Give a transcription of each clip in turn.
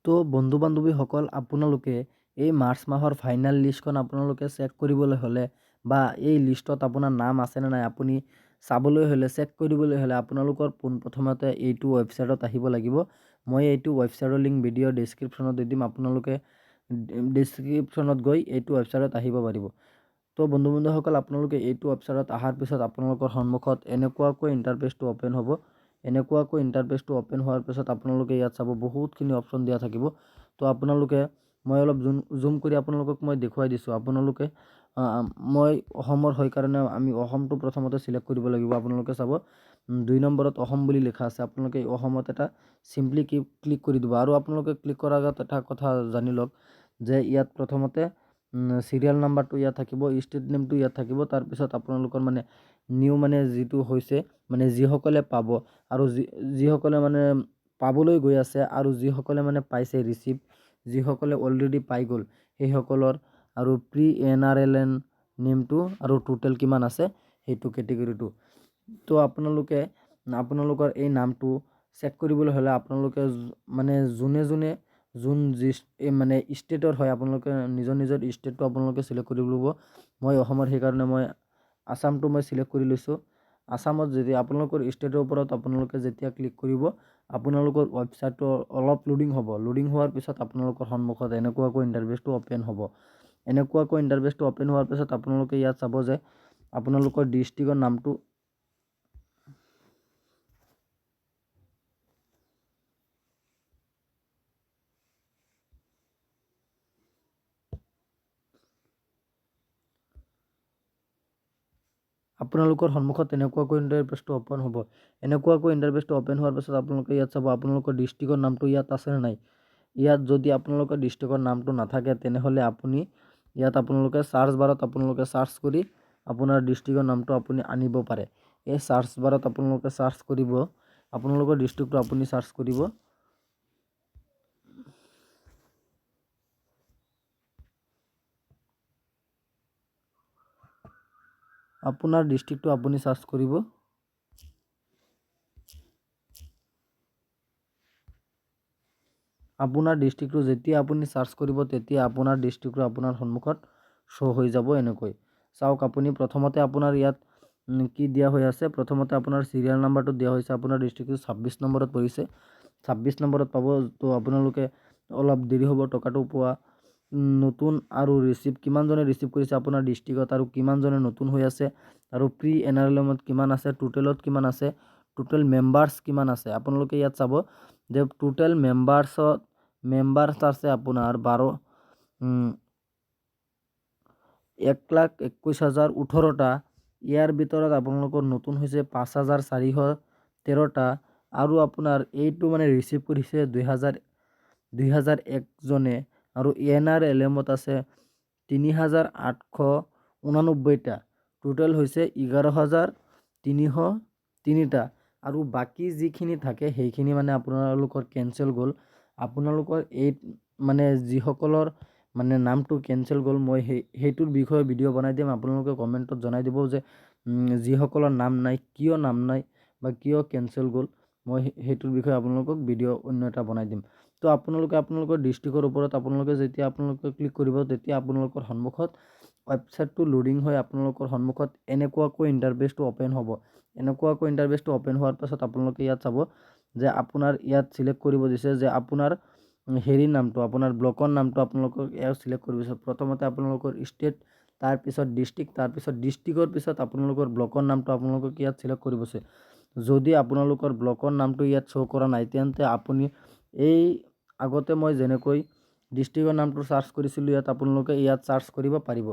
তো বন্ধু বান্ধৱীসকল, আপোনালোকে এই মাৰ্চ মাহৰ ফাইনেল লিষ্টখন আপোনালোকে চেক কৰিবলৈ হ'লে বা এই লিষ্টত আপোনাৰ নাম আছেনে নাই আপুনি চাবলৈ হ'লে, চেক কৰিবলৈ হ'লে আপোনালোকৰ পোনপ্ৰথমতে এইটো ৱেবছাইটত আহিব লাগিব। মই এইটো ৱেবছাইটৰ লিংক ভিডিঅ' ডেছক্ৰিপশ্যনত দি দিম। আপোনালোকে ডেছক্ৰিপশ্যনত গৈ এইটো ৱেবছাইটত আহিব পাৰিব। তো বন্ধুসকল, আপোনালোকে এইটো ৱেবছাইটত অহাৰ পিছত আপোনালোকৰ সন্মুখত এনেকুৱাকৈ ইণ্টাৰফেচটো অ'পেন হ'ব। এনেকুৱাকৈ ইণ্টাৰফেচটো অ'পেন হোৱাৰ পিছত আপোনালোকে ইয়াত চাব বহুতখিনি অপশ্যন দিয়া থাকিব। তো আপোনালোকে মই অলপ জুম কৰি আপোনালোকক মই দেখুৱাই দিছোঁ। আপোনালোকে মই অসমৰ হয় কাৰণে আমি অসমটো প্ৰথমতে চিলেক্ট কৰিব লাগিব। আপোনালোকে চাব 2 নম্বৰত অসম বুলি লিখা আছে। আপোনালোকে অসমত এটা চিম্পলি ক্লিক কৰি দিব। আৰু আপোনালোকে ক্লিক কৰাৰ আগত এটা কথা জানি লওক যে ইয়াত প্ৰথমতে সিৰিয়াল নাম্বাৰটো ইয়াত থাকিব, ষ্টেট নেমটো ইয়াত থাকিব। তাৰপিছত আপোনালোকৰ মানে নিউ যিটো হৈছে যিসকলে পাব আৰু যিসকলে পাবলৈ গৈ আছে আৰু যিসকলে পাইছে ৰিচিভ, যিসকলে অলৰেডি পাই গ'ল সেইসকলৰ আৰু প্ৰি NRLN নেমটো আৰু টোটেল কিমান আছে সেইটো কেটেগৰীটো। তো আপোনালোকৰ এই নামটো চেক কৰিবলৈ হ'লে আপোনালোকে যোনে যোন ষ্টেটৰ হয় আপোনালোকে নিজৰ ষ্টেটটো আপোনালোকে চিলেক্ট কৰিব লাগিব। মই অসমৰ, সেইকাৰণে মই আসামটো মই চিলেক্ট কৰি লৈছোঁ। আসামত যদি আপোনালোকৰ ষ্টেটৰ ওপৰত আপোনালোকে যেতিয়া ক্লিক কৰিব, আপোনালোকৰ ৱেবছাইটটো অলপ লোডিং হ'ব। লোডিং হোৱাৰ পিছত আপোনালোকৰ সন্মুখত এনেকুৱাকৈ ইণ্টাৰফেচটো অ'পেন হ'ব। এনেকুৱাকৈ ইণ্টাৰফেচটো অ'পেন হোৱাৰ পিছত আপোনালোকে ইয়াত চাব যে আপোনালোকৰ ডিষ্ট্ৰিক্টৰ নামটো আপোনালোকৰ সন্মুখত এনেকুৱাকৈ ইণ্টাৰফেচটো অ'পেন হ'ব। এনেকুৱাকৈ ইণ্টাৰফেচটো অ'পেন হোৱাৰ পিছত আপোনালোকে ইয়াত চাব আপোনালোকৰ ডিষ্ট্ৰিক্টৰ নামটো ইয়াত আছেনে নাই। ইয়াত যদি আপোনালোকৰ ডিষ্ট্ৰিক্টৰ নামটো নাথাকে তেনেহ'লে আপুনি ইয়াত আপোনালোকে চাৰ্চ বাৰত আপোনালোকে চাৰ্চ কৰি আপোনাৰ ডিষ্ট্ৰিক্টৰ নামটো আপুনি আনিব পাৰে। এই চাৰ্চ বাৰত আপোনালোকে চাৰ্চ কৰিব, আপোনালোকৰ ডিষ্ট্ৰিক্টটো আপুনি চাৰ্চ কৰিব। আপোনাৰ ডিষ্ট্ৰিক্টটো আপুনি চাৰ্চ কৰিব। আপোনাৰ ডিষ্ট্ৰিক্টটো যেতিয়া আপুনি চাৰ্চ কৰিব তেতিয়া আপোনাৰ ডিষ্ট্ৰিক্টটো আপোনাৰ সন্মুখত শ্ব' হৈ যাব। এনেকৈ চাওক, আপুনি প্ৰথমতে আপোনাৰ ইয়াত কি দিয়া হৈ আছে, প্ৰথমতে আপোনাৰ চিৰিয়েল নাম্বাৰটো দিয়া হৈছে। আপোনাৰ ডিষ্ট্ৰিক্টটো 26 নম্বৰত পৰিছে, 26 নম্বৰত পাব। তো আপোনালোকে অলপ দেৰি হ'ব টকাটো পোৱা। নতুন আৰু ৰিচিভ কিমানজনে ৰিচিভ কৰিছে আপোনাৰ ডিষ্ট্ৰিক্টত আৰু কিমানজনে নতুন হৈ আছে আৰু প্ৰি NRLMত কিমান আছে, টোটেলত কিমান আছে, টোটেল মেম্বাৰ্ছ কিমান আছে। আপোনালোকে ইয়াত চাব যে টোটেল মেম্বাৰ্ছ আছে আপোনাৰ 1,21,018টা। ইয়াৰ ভিতৰত আপোনালোকৰ নতুন হৈছে 5,413টা আৰু আপোনাৰ এইটো ৰিচিভ কৰিছে 2,001 জনে আৰু NRLMত আছে 3,889টা। টোটেল হৈছে 11,303টা আৰু বাকী যিখিনি থাকে সেইখিনি আপোনালোকৰ কেঞ্চেল গ'ল। আপোনালোকৰ এই যিসকলৰ নামটো কেঞ্চেল গ'ল, মই সেইটোৰ বিষয়ে ভিডিঅ' বনাই দিম। আপোনালোকে কমেণ্টত জনাই দিব যে যিসকলৰ নাম নাই কিয় নাম নাই বা কিয় কেঞ্চেল গ'ল। মই সেইটোৰ বিষয়ে আপোনালোকক ভিডিঅ' অন্য এটা বনাই দিম। তো আপোনালোকৰ ডিষ্ট্ৰিক্টৰ ওপৰত যেতিয়া ক্লিক কৰিব তেতিয়া আপোনালোকৰ সন্মুখত ৱেবছাইটটো লোডিং হৈ আপোনালোকৰ সন্মুখত এনেকুৱাকৈ ইণ্টাৰফেচটো অ'পেন হ'ব। এনেকুৱাকৈ ইণ্টাৰফেচটো অ'পেন হোৱাৰ পাছত আপোনালোকে ইয়াত চাব যে আপোনাৰ ইয়াত চিলেক্ট কৰিব দিছে যে আপোনাৰ নামটো, আপোনাৰ ব্লকৰ নামটো আপোনালোকক ইয়াত চিলেক্ট কৰিব দিছে। প্ৰথমতে আপোনালোকৰ ষ্টেট, তাৰপিছত ডিষ্ট্ৰিক্ট, তাৰপিছত ডিষ্ট্ৰিক্টৰ পিছত আপোনালোকৰ ব্লকৰ নামটো আপোনালোকক ইয়াত চিলেক্ট কৰিব দিছে। যদি আপোনালোকৰ ব্লকৰ নামটো ইয়াত শ্ব' কৰা নাই তেন্তে আপুনি এই আগতে মই যেনেকৈ ডিষ্ট্ৰিক্টৰ নামটো চাৰ্চ কৰিছিলোঁ ইয়াত আপোনালোকে ইয়াত চাৰ্চ কৰিব পাৰিব।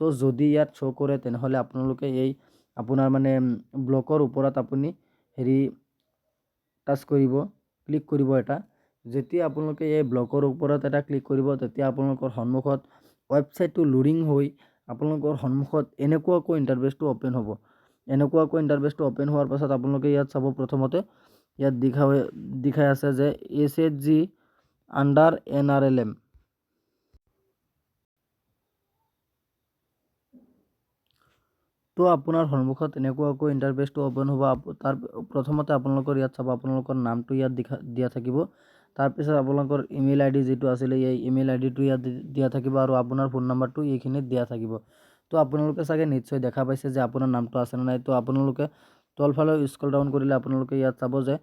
তো যদি ইয়াত শ্ব' কৰে তেনেহ'লে আপোনালোকে এই আপোনাৰ ব্লকৰ ওপৰত আপুনি টাচ কৰিব, ক্লিক কৰিব এটা। যেতিয়া আপোনালোকে এই ব্লকৰ ওপৰত এটা ক্লিক কৰিব তেতিয়া আপোনালোকৰ সন্মুখত ৱেবছাইটটো লোডিং হৈ আপোনালোকৰ সন্মুখত এনেকুৱাকৈ ইণ্টাৰফেচটো অ'পেন হ'ব। এনেকুৱাকৈ ইণ্টাৰফেচটো অ'পেন হোৱাৰ পাছত আপোনালোকে ইয়াত চাব, প্ৰথমতে ইয়াত দেখাই আছে যে SHG আণ্ডাৰ NRLM। তো আপোনাৰ সন্মুখত এনেকুৱাকৈ ইণ্টাৰফেচটো অ'পেন হ'ব। তাৰ প্ৰথমতে আপোনালোকৰ ইয়াত চাব আপোনালোকৰ নামটো ইয়াত দিয়া থাকিব। তাৰপিছত আপোনালোকৰ ইমেইল আইডি যিটো আছিলে এই ইমেইল আইডিটো ইয়াত দিয়া থাকিব আৰু আপোনাৰ ফোন নাম্বাৰটো এইখিনিত দিয়া থাকিব। তো আপোনালোকে চাগে নিশ্চয় দেখা পাইছে যে আপোনাৰ নামটো আছেনে নাই। তো আপোনালোকে তলফালে স্ক্ৰল ডাউন কৰিলে আপোনালোকে ইয়াত চাব যে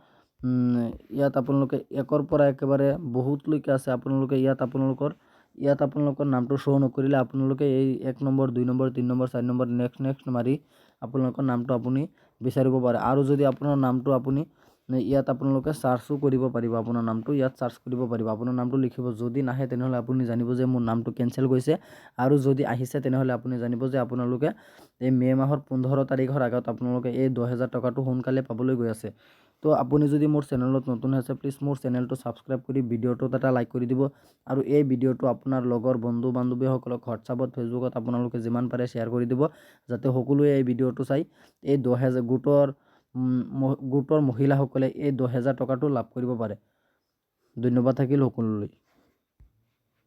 ইয়াত আপোনালোকে 1ৰ পৰা একেবাৰে বহুতলৈকে আছে। আপোনালোকে ইয়াত আপোনালোকৰ নামটো শ্ব' নকৰিলে আপোনালোকে এই 1 number 2 number 3 number 4 number next মাৰি আপোনালোকৰ নামটো আপুনি বিচাৰিব পাৰে। আৰু যদি আপোনাৰ নামটো আপুনি ইয়াত আপোনালোকে চাৰ্চো কৰিব পাৰিব, আপোনাৰ নামটো ইয়াত চাৰ্চ কৰিব পাৰিব, আপোনাৰ নামটো লিখিব। যদি নাহে তেনেহ'লে আপুনি জানিব যে মোৰ নামটো কেঞ্চেল গৈছে, আৰু যদি আহিছে তেনেহ'লে আপুনি জানিব যে আপোনালোকে এই মে' মাহৰ 15 তাৰিখৰ আগত আপোনালোকে এই 10,000 টকাটো সোনকালে পাবলৈ গৈ আছে। তো আপুনি যদি মোৰ চেনেলত নতুন আছে প্লিজ মোৰ চেনেলটো ছাবস্ক্ৰাইব কৰি ভিডিঅ'টোত এটা লাইক কৰি দিব, আৰু এই ভিডিঅ'টো আপোনাৰ লগৰ বন্ধু বান্ধৱীসকলক হোৱাটছআপত ফেচবুকত আপোনালোকে যিমান পাৰে শ্বেয়াৰ কৰি দিব, যাতে সকলোৱে এই ভিডিঅ'টো চাই এই 10,000 গোটৰ মহিলাসকলে এই 10,000 টকাটো লাভ কৰিব পাৰে। ধন্যবাদ থাকিল সকলোলৈ।